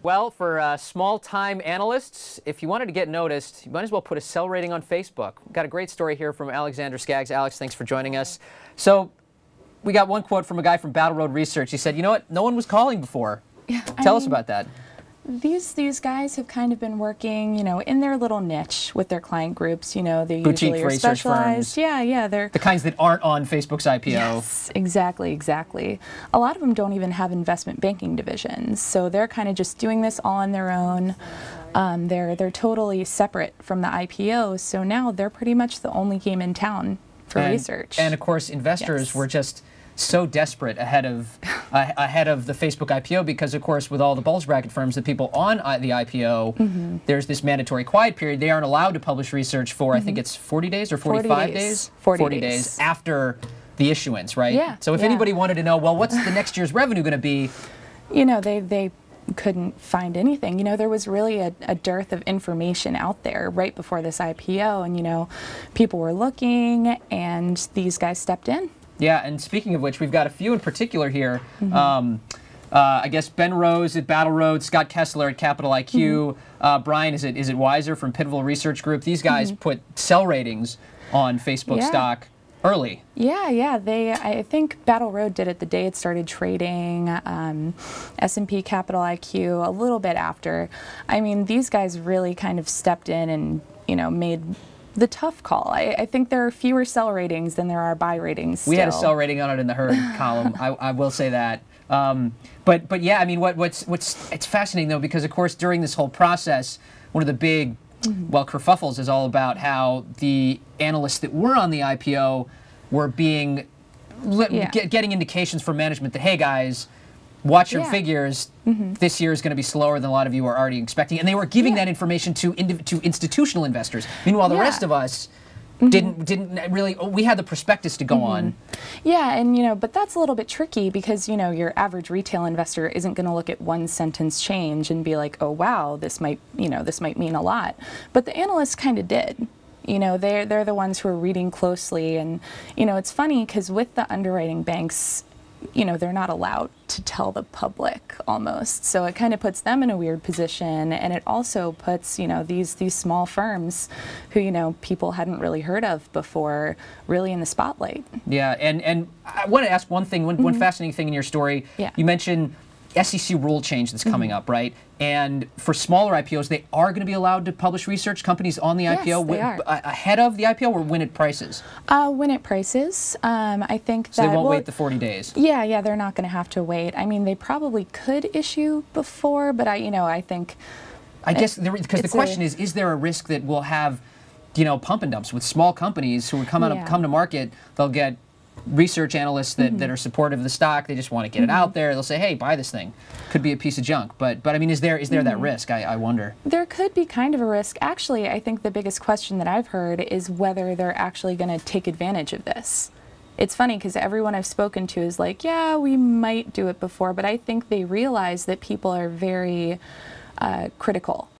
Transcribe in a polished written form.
Well, for small-time analysts, if you wanted to get noticed, you might as well put a sell rating on Facebook. We've got a great story here from Alexander Skaggs. Alex, thanks for joining us. So we got one quote from a guy from Battle Road Research. He said, you know what, no one was calling before. Yeah, Tell us about that. These guys have kind of been working, in their little niche with their client groups. They Boutique usually are research specialized. firms. Yeah, they're the kinds that aren't on Facebook's IPO. Yes, exactly. A lot of them don't even have investment banking divisions, so they're kind of just doing this all on their own. They're totally separate from the IPO, so now they're pretty much the only game in town for research. And of course, investors were just so desperate ahead of the Facebook IPO because, of course, with all the bulge bracket firms, the people on the IPO, there's this mandatory quiet period. They aren't allowed to publish research for, I think it's 40 days or 45 days? 40 days after the issuance, right? Yeah. So if anybody wanted to know, well, what's the next year's revenue going to be? They couldn't find anything. There was really a dearth of information out there right before this IPO, and, people were looking, and these guys stepped in. Yeah, and speaking of which, we've got a few in particular here. I guess Ben Rose at Battle Road, Scott Kessler at Capital IQ, Brian, is it Weiser from Pivotal Research Group? These guys put sell ratings on Facebook stock early. Yeah. I think Battle Road did it the day it started trading. S&P Capital IQ a little bit after. I mean, these guys really kind of stepped in and made the tough call. I think there are fewer sell ratings than there are buy ratings still. We had a sell rating on it in the herd column. I will say that. But yeah, I mean, it's fascinating though, because of course during this whole process, one of the big kerfuffles is all about how the analysts that were on the IPO were being getting indications from management that, hey guys, watch your figures. This year is going to be slower than a lot of you are already expecting, and they were giving that information to institutional investors. Meanwhile, the rest of us didn't really. We had the prospectus to go on. Yeah, and but that's a little bit tricky because your average retail investor isn't going to look at one sentence change and be like, oh wow, this might mean a lot. But the analysts kind of did. They're the ones who are reading closely, and it's funny because with the underwriting banks, they're not allowed to tell the public almost. So it kind of puts them in a weird position, and it also puts, these small firms who, people hadn't really heard of before really in the spotlight. Yeah, and I want to ask one thing, one fascinating thing in your story. Yeah. You mentioned SEC rule change that's coming up, right? And for smaller IPOs, they are going to be allowed to publish research, companies on the IPO ahead of the IPO, or when it prices? When it prices. I think that... So they won't wait the 40 days? Yeah, they're not going to have to wait. I mean, they probably could issue before, but I think... I guess, because the question is there a risk that we'll have, pump and dumps with small companies who would come to market, they'll get research analysts that are supportive of the stock, they just want to get it out there, they'll say, hey, buy this thing. Could be a piece of junk. But I mean, is there that risk, I wonder? There could be kind of a risk. Actually, I think the biggest question that I've heard is whether they're actually going to take advantage of this. It's funny because everyone I've spoken to is like, yeah, we might do it before, but I think they realize that people are very critical